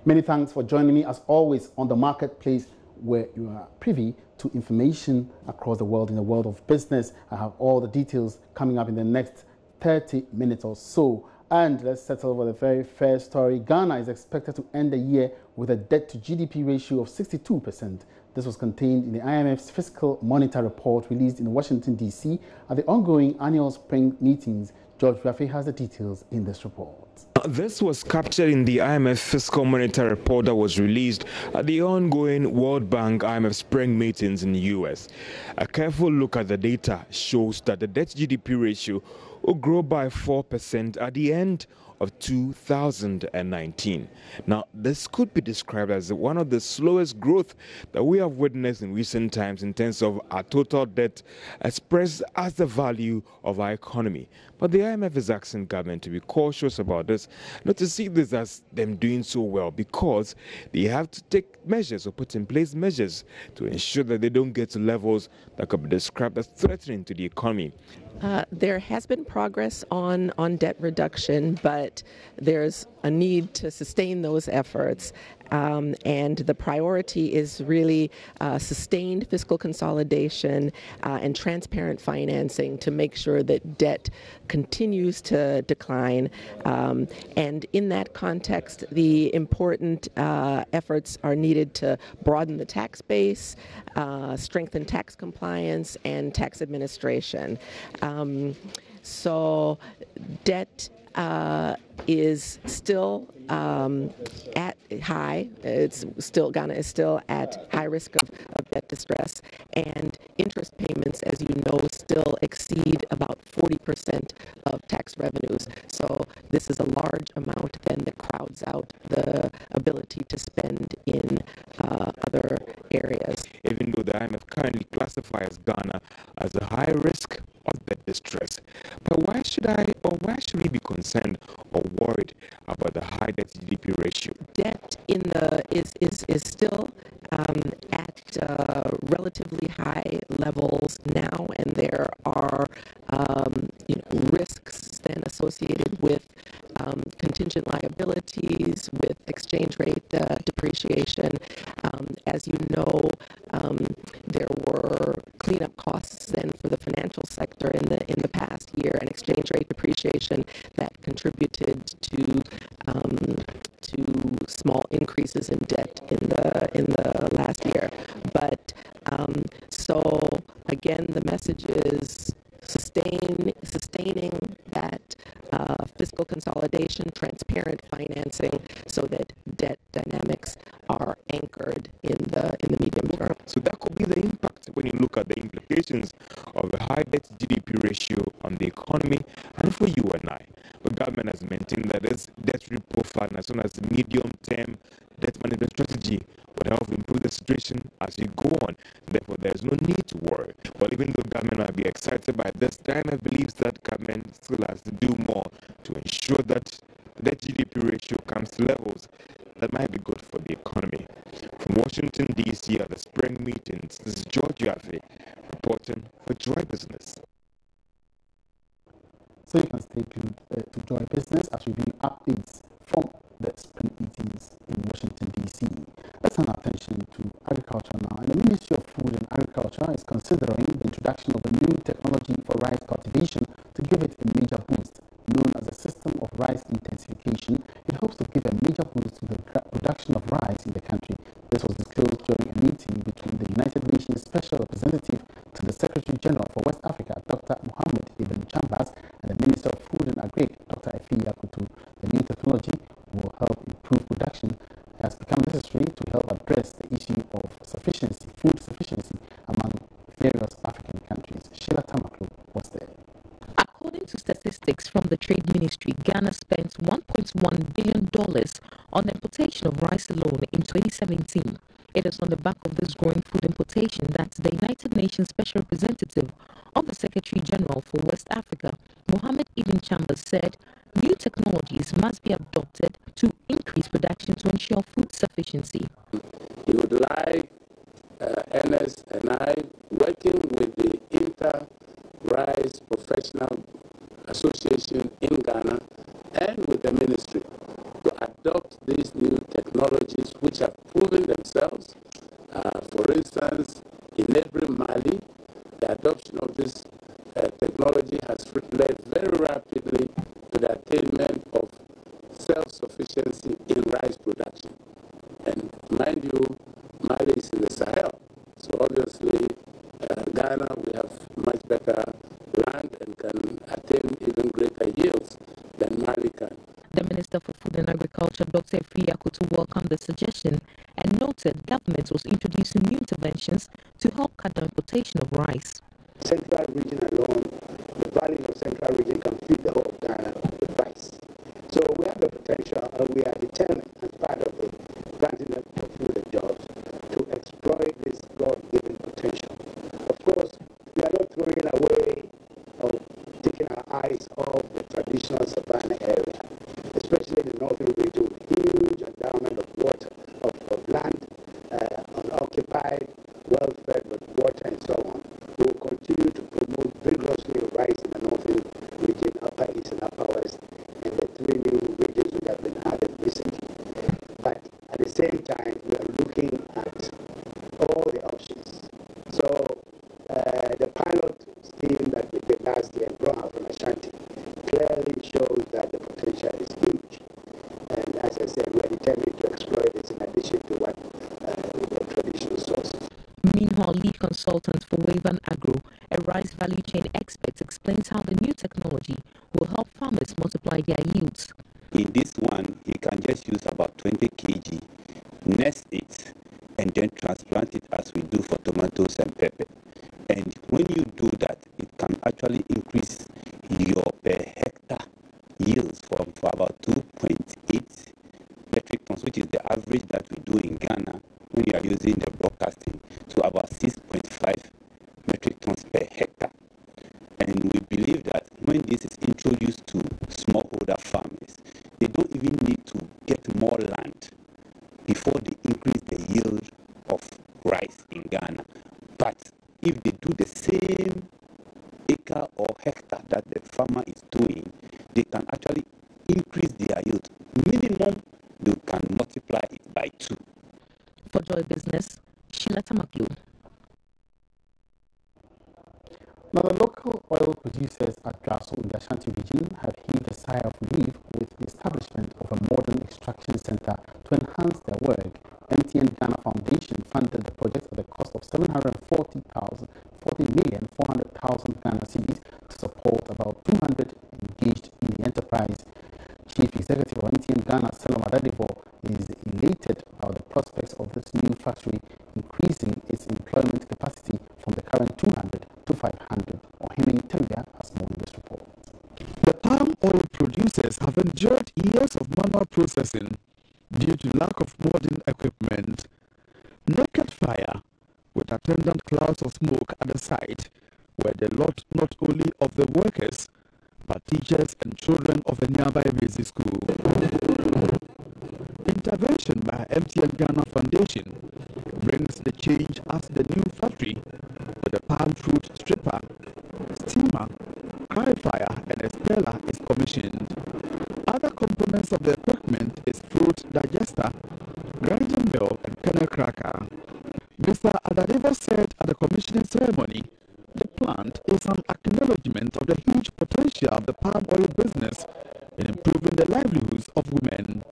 Many thanks for joining me as always on the marketplace, where you are privy to information across the world in the world of business. I have all the details coming up in the next 30 minutes or so. And let's settle for the very first story. Ghana is expected to end the year with a debt to GDP ratio of 62%. This was contained in the IMF's Fiscal Monitor report released in Washington, D.C. at the ongoing annual spring meetings. George Rafi has the details in this report. This was captured in the IMF Fiscal Monitor report that was released at the ongoing World Bank IMF spring meetings in the U.S. A careful look at the data shows that the debt-GDP ratio will grow by 4% at the end of 2019. Now, this could be described as one of the slowest growth that we have witnessed in recent times in terms of our total debt expressed as the value of our economy. But the IMF is asking government to be cautious about this, not to see this as them doing so well, because they have to take measures or put in place measures to ensure that they don't get to levels that could be described as threatening to the economy. There has been progress on debt reduction, but there's a need to sustain those efforts. And the priority is really sustained fiscal consolidation and transparent financing to make sure that debt continues to decline. And in that context, the important efforts are needed to broaden the tax base, strengthen tax compliance, and tax administration. So debt is still at high. Ghana is still at high risk of debt distress, and interest payments, as you know, still exceed about 40% of tax revenues. So this is a large amount then that crowds out the ability to spend in other areas. Even though the IMF currently classifies Ghana as a high risk of debt distress, but why should we be concerned or worried about the high debt to GDP ratio? Debt is still at relatively high levels now, and there are risks then associated with contingent liabilities, with exchange rate depreciation. As you know, there were cleanup costs then for the financial sector in the past year, and exchange rate depreciation that contributed to small increases in debt in the last year. But so again, the message is sustaining that fiscal consolidation, transparent financing, so that debt dynamics are anchored in the medium term. So that could be the impact when you look at the implications of a high debt to GDP ratio on the economy and for you and I. The government has maintained that this debt profile, as soon as the medium-term debt management strategy would help improve the situation as we go on. Therefore, there is no need to worry. But even though government might be excited by this, the IMF believes that government still has to do more to ensure that the GDP ratio comes to levels that might be good for the economy. From Washington, D.C. at the spring meetings, this is George Rafi reporting for Joy Business. So you can stay tuned to Joy Business as we bring updates from the spring meetings in Washington, D.C. Let's turn our attention to agriculture now. And the Ministry of Food and Agriculture is considering the introduction of a new technology for rice cultivation to give it a major boost. Known as a system of rice intensification, it hopes to give a major boost to the production of rice in the country. This was disclosed during a meeting between the United Nations Special Representative to the Secretary General for West Africa, Dr. Mohammed Ibn Chambas, and the Minister of Food and Agri, Dr. Efi Yakutu. The new technology will help improve production. It has become necessary to help address the issue of food sufficiency among various African countries. Sheila Tamaklu was there. According to statistics from the Trade Ministry, Ghana spent $1.1 billion on the importation of rice alone in 2017. It is on the back of this growing food importation that the United Nations Special Representative of the Secretary General for West Africa, Mohammed Ibn Chambers, said new technologies must be adopted to increase production to ensure food sufficiency. He would like Ernest and I, working with the Inter-Rice Professional Association in Ghana and with the ministry, to adopt these new technologies which have proven themselves. For instance, in neighboring Mali, the adoption of this technology has led very rapidly to the attainment of self-sufficiency in rice production. And mind you, Mali is in the Sahel. So obviously, Ghana, we have much better land and can attain even greater yields than Mali can. The Minister for Food and Agriculture, Dr. Yakutu, welcomed the suggestion and noted government was introducing new interventions to help cut down importation of rice. Central region alone, the value of central region can feed the whole of Ghana with rice. So we have the potential, and we are determined as part of the planting for food and jobs to exploit this God-given potential. Of course, we are not throwing away or taking our eyes off the traditional savanna area, especially in the northern region, huge endowment of water, of land, unoccupied, well-fed with water and so on. We will continue to promote vigorously rice in the northern region, upper east and upper west, and the three new regions which have been added recently. But at the same time, we are looking at all the options. So the pilot scheme that we did last year in Brown and Ashanti clearly shows that the potential is huge. And as I said, we are determined to exploit this in addition to what the traditional sources. Meanwhile, lead consultant for Wavan Agro, a rice value chain expert, explains how the new technology will help farmers multiply their yields. In this one, you can just use about 20 kg, nest it, and then transplant it as we do for tomatoes and pepper. And when you do that, it can actually increase your per hectare yields for about 2.8 metric tons, which is the average that we do in Ghana when you are using the broadcasting, to about 6.5 metric tons per hectare. And we believe that when this is introduced to smallholder farmers, they don't even need to get more land before they increase the yield of rice in Ghana. But if they do the same acre or hectare that the farmer is doing, they can actually increase their yield. Minimum, they can multiply it by 2. For Joy Business, Sheila Tamaklu. Now, the local oil producers at Grasso in the Ashanti region have heaved a sigh of relief with the establishment of a modern extraction center to enhance their work. MTN Ghana Foundation funded the project at the cost of 40,400,000 Ghana cedis to support about 200 engaged in the enterprise. Chief Executive of MTN Ghana, Selam Adadivo, is elated about the prospects of this new factory increasing its employment capacity from the current 200 to 500. Ohimi Tembia has more in this report. The palm oil producers have endured years of manual processing due to lack of modern equipment. Naked fire, with attendant clouds of smoke at the site, were the lot not only of the workers, but teachers and children of a nearby basic school. Intervention by MTN Ghana Foundation brings the change as the new factory with a palm fruit stripper, steamer, clarifier and a speller is commissioned. Other components of the equipment is fruit digester, grinding mill and kernel cracker. Mr. Adadivo said at the commissioning ceremony, the plant is an acknowledgement of the huge potential of the palm oil business in improving the livelihoods of women.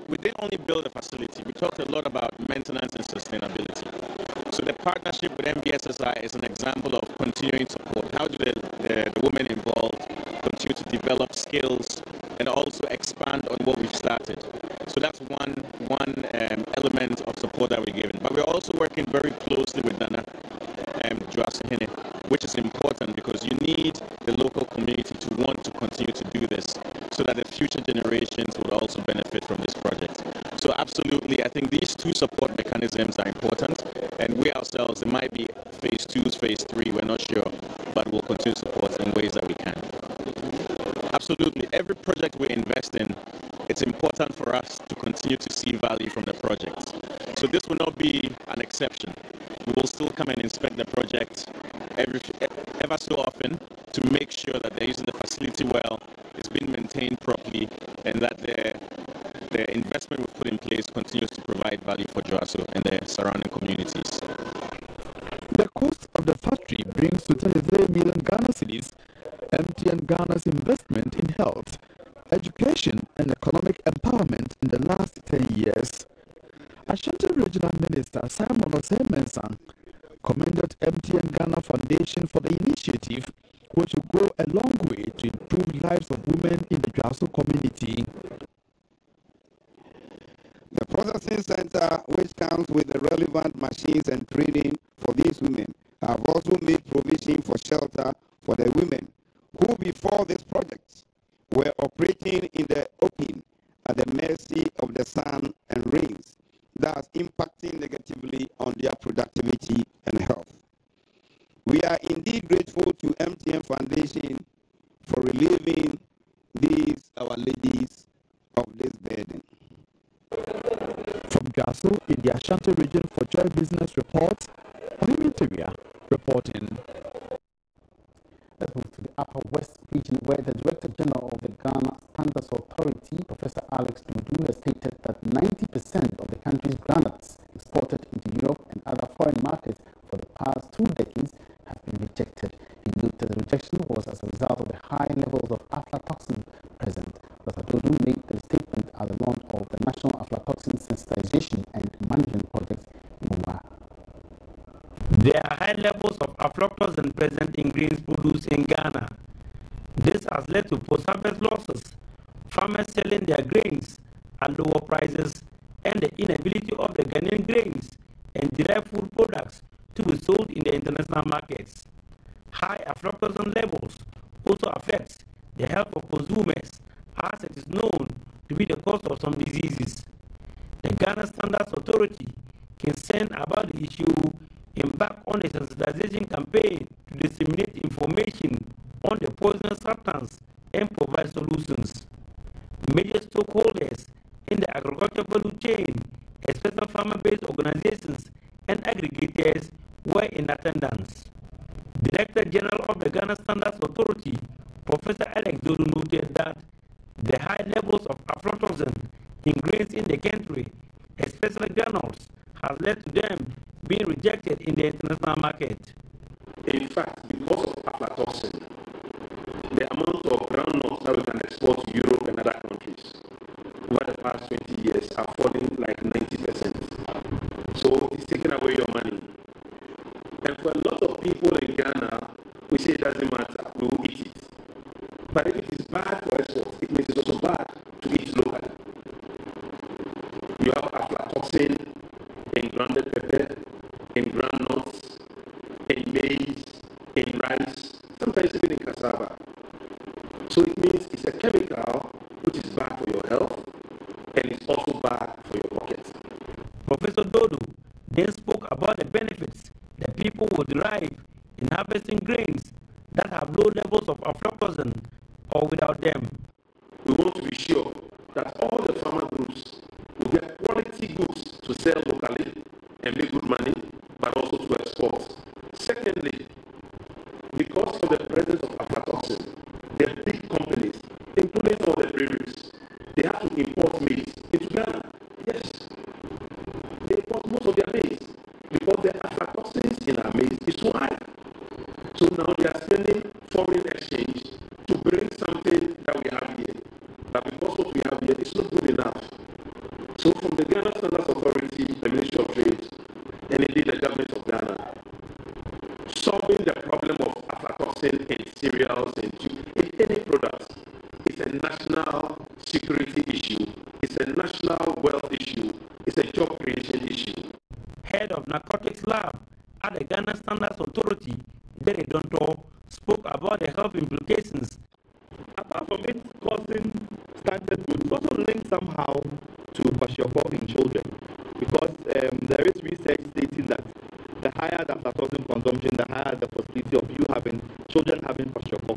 We didn't only build a facility, we talked a lot about maintenance and sustainability. So the partnership with MBSSI is an example of continuing support. How do the women involved continue to develop skills and also expand on what we've started? So that's one element of support that we're giving. But we're also working very closely with Nana Joasahene, which is important because you need the local community to want to continue to do this so that the future generations would also benefit from this project. So absolutely, I think these two support mechanisms are important, and we ourselves, it might be phase 2, phase 3, we're not sure, but we'll continue to support in ways that we can. Absolutely, every project we invest in, it's important for us to continue to see value from the projects. So this will not be an exception. We will still come and inspect the project ever so often to make sure that they're using the facility well, it's been maintained properly, and that the investment we've put in place continues to provide value for Joaso and the surrounding communities. The cost of the factory brings to 33 million Ghana cedis MTN Ghana's investment in health, education and economic empowerment in the last 10 years. Ashanti Regional Minister Simon Osei-Mensah commended MTN Ghana Foundation for the initiative, which will go a long way to improve lives of women in the Joaso community. The processing center, which comes with the relevant machines and training for these women, have also made provision for shelter for the women who before this project were operating in the open at the mercy of the sun and rains, thus impacting negatively on their productivity and health. We are indeed grateful to MTN Foundation for relieving these, our ladies, of this burden. From Joaso in the Ashanti region for Joy Business Report, Onimiteria reporting. Let's move to the Upper West region, where the Director General of the Ghana Standards Authority, Professor Alex Dudu, has stated that 90% of the country's granules exported into Europe and other foreign markets for the past 2 decades have been rejected. He noted the rejection was as a result of the high levels of aflatoxin present. Professor Dudu made the statement at the launch of the National Aflatoxin Sensitization and Management Project in Umar. There are high levels of aflatoxin present in grains produced in Ghana. This has led to post-harvest losses, farmers selling their grains at lower prices, and the inability of the Ghanaian grains and derived food products to be sold in the international markets. High aflatoxin levels also affect the health of consumers, as it is known to be the cause of some diseases. The Ghana Standards Authority, concerned about the issue, embark on a sensitization campaign to disseminate information on the poisonous substance and provide solutions. Major stakeholders in the agricultural value chain, especially farmer-based organizations and aggregators, were in attendance. Director General of the Ghana Standards Authority, Professor Alex Dodo, noted that the high levels of aflatoxin in grains in the country, especially granules, has led to them being rejected in the international market. In fact, because of aflatoxin, the amount of granules that we can export to Europe and other countries over the past 20 years are falling like 90%. So it's taking away your money. And for a lot of people in Ghana, we say it doesn't matter, we will eat it. But if it is bad for export, it means it's also bad to eat locally. You have aflatoxin in grounded pepper, in groundnuts, in maize, in rice, sometimes even in cassava. So it means it's a chemical which is bad for your health and it's also bad for your pocket. Professor Dodo then spoke about the benefits that people will derive in harvesting grains that have low levels of aflatoxin or without them. We want to be sure that all the farmer groups will get quality goods to sell locally and make good money, but also to export. Secondly, because of the presence of aflatoxin, the big companies, including some of the breweries, they have to import maize into Ghana. Yes, they import most of their maize because the aflatoxins in our maize is too high. So now they are spending foreign exchange to bring something that we have here. But because what we have here is not good enough. So from the Ghana Standards Authority, the Ministry of Trade, and indeed the government of Ghana, solving the problem of aflatoxin in cereals and in any product is a national security issue, it's a national wealth issue, it's a job creation issue. Head of Narcotics Lab at the Ghana Standards Authority, Jerry Donto, spoke about the health implications. Apart from it causing stunted growth, it's also linked somehow to kwashiorkor in children, because there is research stating that the higher the aflatoxin consumption, the higher the possibility of you having children having kwashiorkor.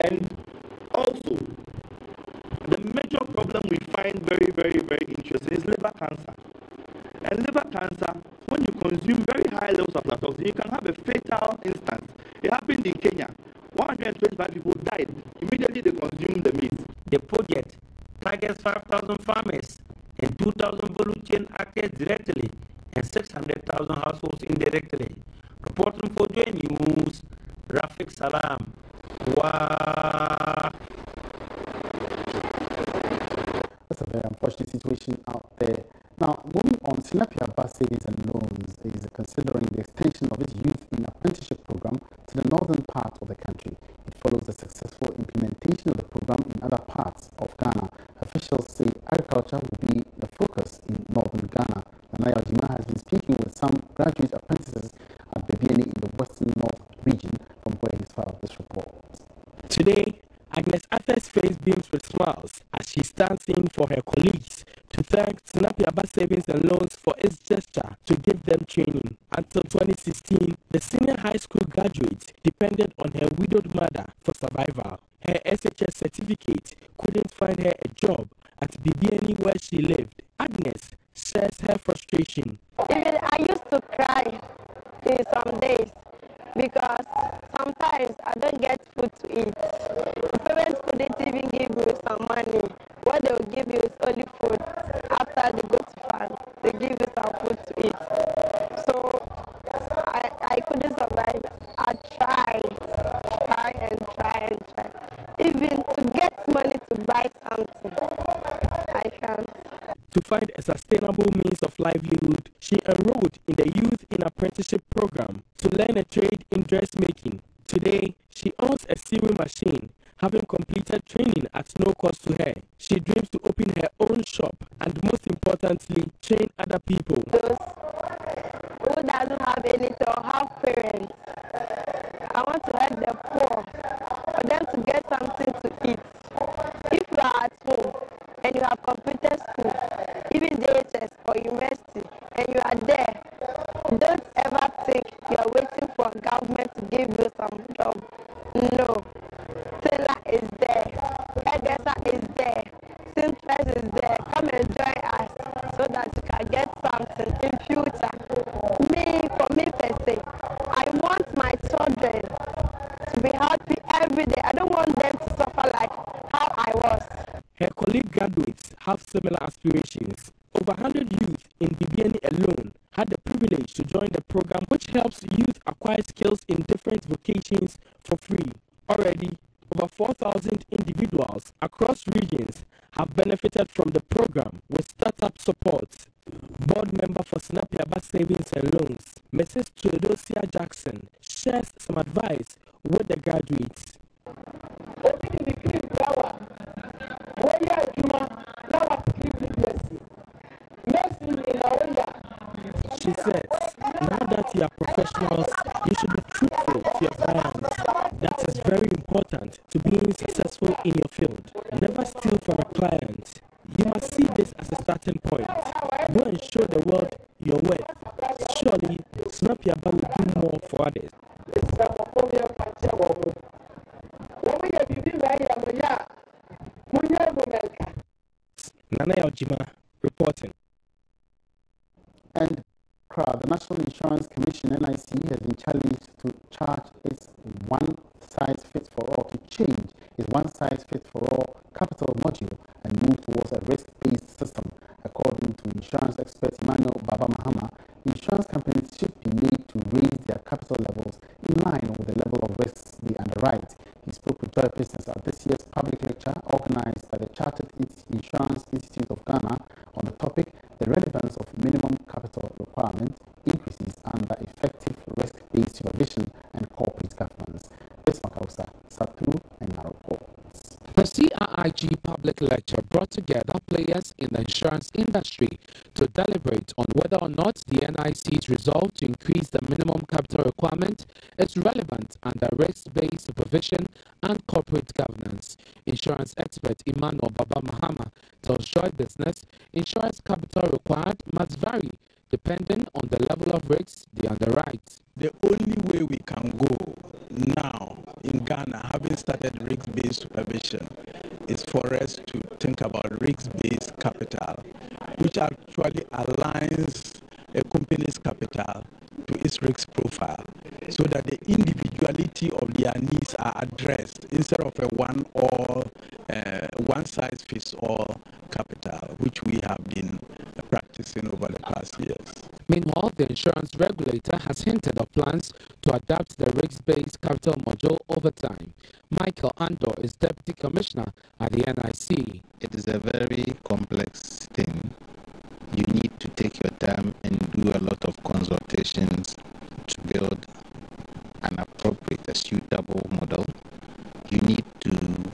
And also, the major problem we find very, very, very interesting is liver cancer. And liver cancer, when you consume very high levels of aflatoxin, you can have a fatal instance. It happened in Kenya. 125 people died immediately they consumed the meat. The project targets 5,000 farmers and 2,000 value chain actors directly and 600,000 households indirectly. Reporting for JoyNews, Rafik Salam. Wow. That's a very unfortunate situation out there. Now, moving on, Sinapia Bus Savings and Loans is considering the extension of its youth in apprenticeship program to the northern part of the country. It follows the successful implementation of the program in other parts of Ghana. Officials say agriculture will be the focus in northern Ghana. Nanaya Ojima has been speaking with some graduate apprentices at Bebiani in the western north region, from where he's filed this report. Today, Agnes Arthur's face beams with smiles as she stands in for her colleagues to thank Sinapia Bus Savings and Loans for its gesture to give them training. Until 2016, the senior high school graduate depended on her widowed mother for survival. Her SHS certificate couldn't find her a job at Bibiani where she lived. Agnes shares her frustration. Even I used to cry in some days because sometimes I don't get food to eat. The parents couldn't even give me some money. What they will give you is only food. After they go to farm, they give you some food to eat. So I couldn't survive. I tried. Even to get money to buy something, I can't. To find a sustainable means of livelihood, she enrolled in the Youth in Apprenticeship program to learn a trade in dressmaking. Today, she owns a sewing machine, having completed training at no cost to her. She dreams to open her own shop and, most importantly, train other people. Those who doesn't have anything or have parents, I want to help the poor, for them to get something to eat. If you are at home and you have completed school, even JHS or university, and you are there, don't ever think you are waiting for government to give you some job. No. Tailor is there. Hairdresser is there. Seamstress is there. Come and join us so that you can get something in future. For me per se, I want my children to be happy every day. I don't want them to suffer like how I was. Her colleague graduates have similar aspirations. Over 100 youth in Bibiani alone had the privilege to join the program, which helps youth acquire skills in different vocations for free. Already, over 4,000 individuals across regions have benefited from the program with startup support. Board member for Sinapia Bus Savings and Loans, Mrs. Theodosia Jackson, shares some advice with the graduates. She says, now that you are professionals, you should be truthful to your clients. That is very important to being successful in your field. Never steal from a client. You must see this as a starting point. Go and show the world your worth. Surely, Sinapia will do more for others. Nanaya Ojima reporting. And the National Insurance Commission (NIC) has been challenged to charge its one-size-fits-for-all to change its one-size-fits-for-all capital module and move towards a risk-based system. According to insurance expert Emmanuel Baba Mahama, insurance companies should be made to raise their capital levels in line with the level of risks they underwrite. He spoke with Joy Business at this year's public lecture organized by the Chartered Insurance Institute of Ghana on the topic, the relevance of minimum capital requirement increases under effective risk-based supervision and corporate governance. This Makausa, Saturu and reports. The CRIG public lecture brought together players in the insurance industry to deliberate on whether or not the NIC's resolve to increase the minimum capital requirement is relevant under risk-based supervision and corporate governance. Insurance expert Emmanuel Baba Mahama tells Joy Business insurance capital required must vary depending on the level of risks they underwrite. The only way we can go now in Ghana, having started risk-based supervision, is for us to think about risk-based capital, which actually aligns a company's capital to its risk profile so that the individuality of their needs are addressed instead of a one-size-fits-all capital, which we have been practicing over the past years. Meanwhile, the insurance regulator has hinted of plans to adapt the risk-based capital module over time. Michael Andor is Deputy Commissioner at the NIC. It is a very complex thing. You need to take your time and do a lot of consultations to build an appropriate, a suitable model. You need to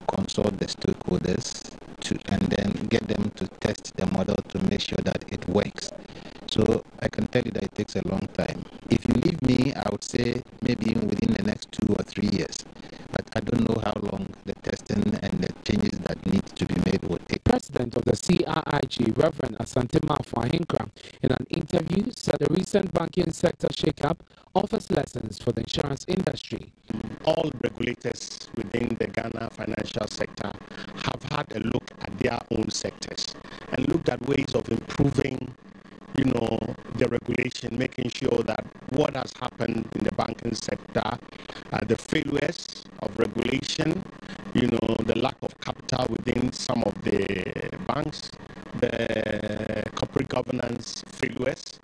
consult the stakeholders and then get them to test the model to make sure that it works. So I can tell you that it takes a long time. If you leave me, I would say maybe within the next 2 or 3 years. But I don't know how long the testing and the changes that need to be made will take. President of the CRIG, Reverend Asante Mafuahinkra, in an interview said the recent banking sector shakeup offers lessons for the insurance industry. All regulators within the Ghana financial sector have had a look at their own sectors and looked at ways of improving the regulation, making sure that what has happened in the banking sector, the failures of regulation, the lack of capital within some of the banks, the corporate governance failures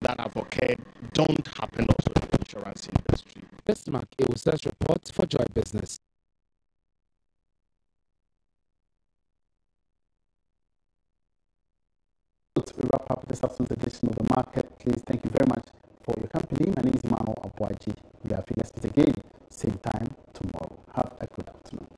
that have occurred don't happen also in the insurance industry. Bismarck, it was this report for Joy Business. We wrap up this afternoon's edition of the Marketplace. Thank you very much for your company. My name is Emmanuel Abuaji. We are finished again, same time tomorrow. Have a good afternoon.